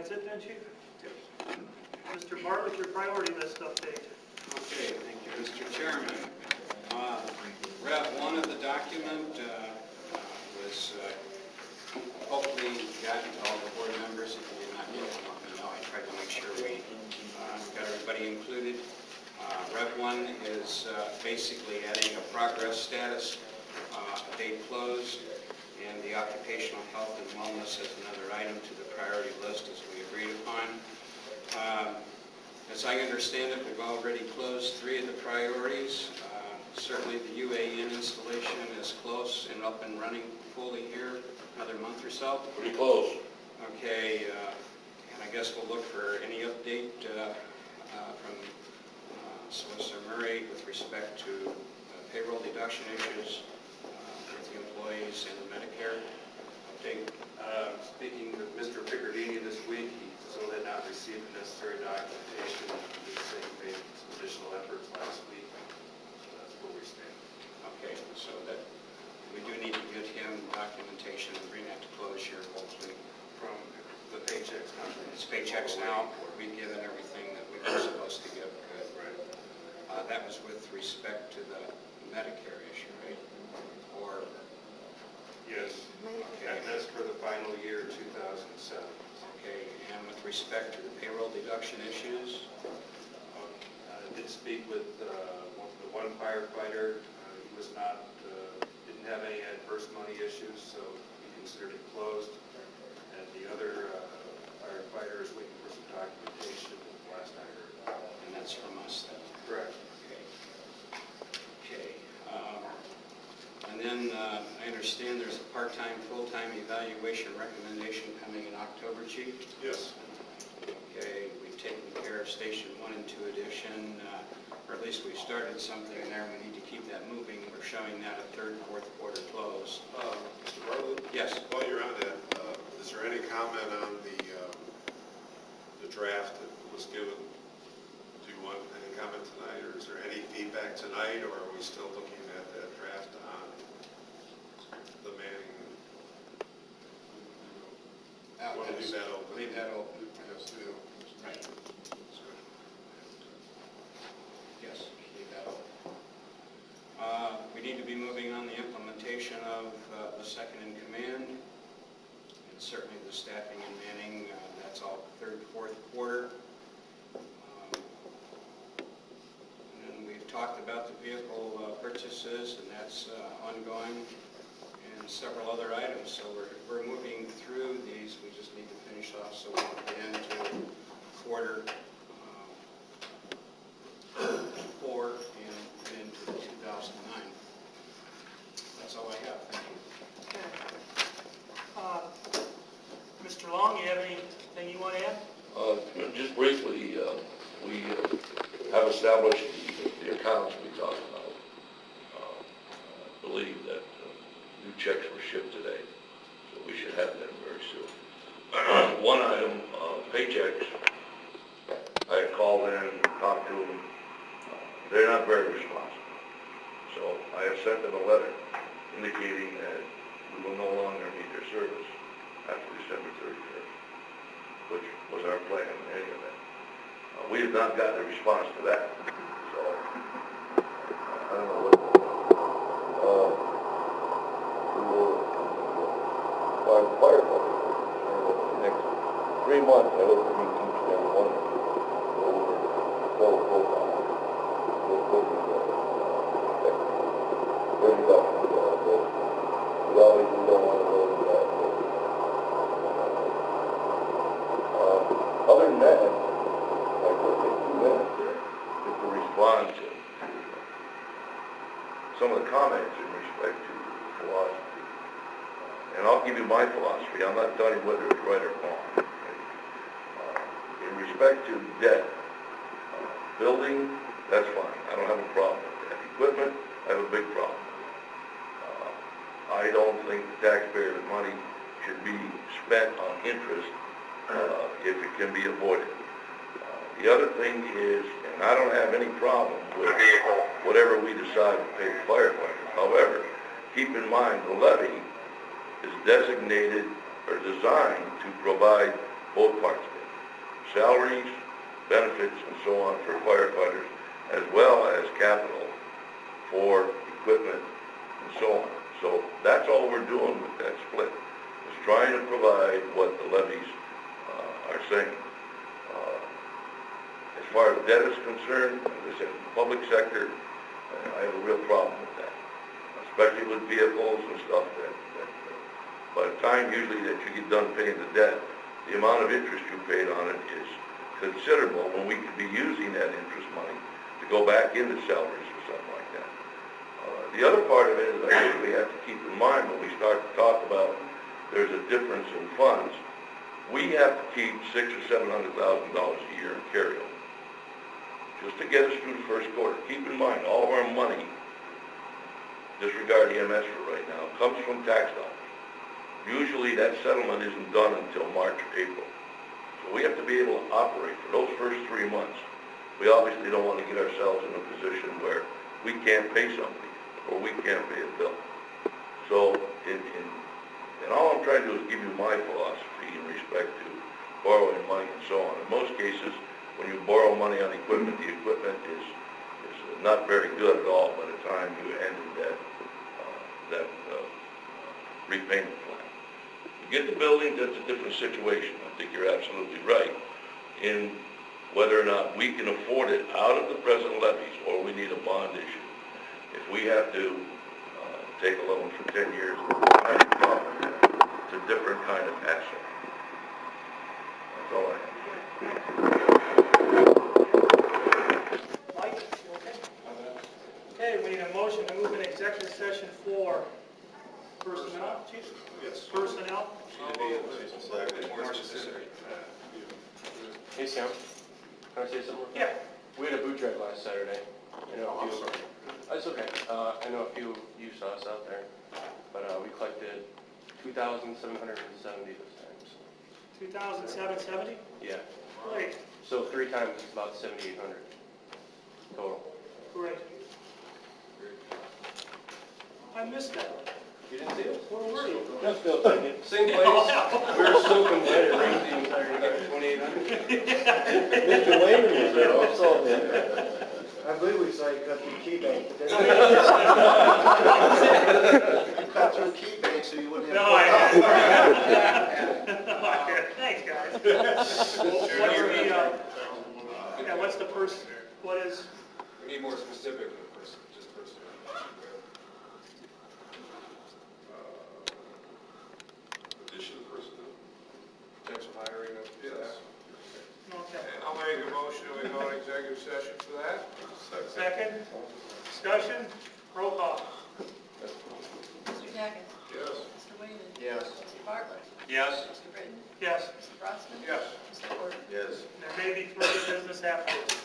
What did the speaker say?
That's it then, Chief? Mr. Bartlett, your priority list update. Okay, thank you, Mr. Chairman. Rev 1 of the document was hopefully gotten to all the board members. If you did not get it, let me know. I tried to make sure we got everybody included. Rev 1 is basically adding a progress status, date closed, and the occupational health and wellness as another item to the priority list as we agreed upon. As I understand it, we've already closed 3 of the priorities. Certainly the UAN installation is close and up and running fully here, another month or so. Pretty close. Okay, and I guess we'll look for any update from Solicitor Murray with respect to payroll deduction issues with the employees and the Medicare update. Speaking with Mr. Piccardini this week, he still had not received the necessary documentation. He said he made some additional efforts last week. So that's where we stand. Okay, so that we do need to get him documentation and bring that to closure, hopefully. From the paychecks company. It's paychecks now. We've given everything that we were supposed to give. Good. Right. That was with respect to the Medicare issue, right? Or Yes. okay. And that's for the final year, 2007. Okay, and with respect to the payroll deduction issues? I did speak with the one firefighter. He was not, didn't have any adverse money issues, so he considered it closed. And the other firefighter is waiting for some documentation last I heard. And that's from us then? Correct. Okay. And then I understand there's a part-time, full-time evaluation recommendation coming in October, Chief? Yes. Okay, we've taken care of Station 1 and 2 addition, or at least we've started something there. We need to keep that moving. We're showing that a third, fourth quarter close. Mr. Bartlett? Yes. While you're on that, is there any comment on the draft that was given? Do you want any comment tonight, or is there any feedback tonight, or are we still looking at that draft on the Manning? Want to leave that open? Leave that open. Yes, yeah. Right. Yes, leave that open. We need to be moving on the implementation of the second in command, and certainly the staffing and manning. That's all third, fourth quarter. And then we've talked about the vehicle purchases, and that's ongoing, and several other items. So we're moving through these. We just need to finish off so we can get into quarter 4 and into 2009. That's all I have. Thank you. Mr. Long, you have anything you want to add? Just briefly, we have established the accounts we talked about. I believe that new checks were shipped today, so we should have them very soon. One item, paychecks, I had called in and talked to them. They're not very responsive. So I have sent them a letter indicating that we will no longer need their service after December 31st, which was our plan in any event. We have not gotten a response to that. So, I don't know what, we will, firefighters, the next 3 months, I hope to meet each and every one of them. Full profile. We'll go. We obviously don't want to go to that. Other than that, I will take 2 minutes just to respond to some of the comments in respect to philosophy. And I'll give you my philosophy. I'm not telling you whether it's right or wrong. In respect to debt, building, that's fine. I don't have a problem with that. Equipment, I have a big problem. I don't think taxpayers' money should be spent on interest if it can be avoided. The other thing is, and I don't have any problem with whatever we decide to pay the firefighters. However, keep in mind the levy is designated or designed to provide both parts of it. Salaries, benefits, and so on for firefighters, as well as capital for equipment and so on. So that's all we're doing with that split, is trying to provide what the levies are saying. As far as debt is concerned, as I said, in the public sector, I have a real problem with that, especially with vehicles and stuff that by the time usually that you get done paying the debt, the amount of interest you paid on it is considerable when we could be using that interest money to go back into salaries or something like that. The other part of it is I think we have to keep in mind when we start to talk about there's a difference in funds, we have to keep $600,000 or $700,000 a year in carryover just to get us through the first quarter. Keep in mind, all of our money, disregard EMS for right now, comes from tax dollars. Usually that settlement isn't done until March or April. So we have to be able to operate for those first 3 months. We obviously don't want to get ourselves in a position where we can't pay somebody or we can't pay a bill. So and all I'm trying to do is give you my philosophy in respect to borrowing money and so on. In most cases, when you borrow money on equipment, the equipment is not very good at all by the time you end that repayment plan. You get the building, that's a different situation. I think you're absolutely right in whether or not we can afford it out of the present levies or we need a bond issue. If we have to take a loan for 10 years, I have a problem with that. It's a different kind of asset. That's all I have. Mike, you okay? Okay, we need a motion to move in executive session for personnel, chief? Yes. Personnel? More specific. Hey Sam, can I say something? Yeah. We had a boot drive last Saturday. That's okay. I know a few of you saw us out there, but we collected 2,770 this time. So. 2,770? Yeah. Great, So 3 times it's about 7,800 total. great. I missed that. You didn't see us? Where were you? No, still ticket. Same place. We were soaking wet. It rained the entire night. 2,800. Mr. Wayman was there also. I believe we saw you cut through key bank, but then you cut through key bank so you wouldn't have. No, I haven't. Thanks, guys. What's the person, what is? We need more specific than just personnel. Additional personnel? Potential hiring of Yes. Okay. I'll make a motion that we go in executive session for that. Second, discussion, roll call. Mr. Tackett? Yes. Mr. Wayman? Yes. Mr. Bartlett? Yes. Mr. Britton? Yes, Mr. Frostman? Yes. Mr. Gordon? Yes. there may be further business afterwards.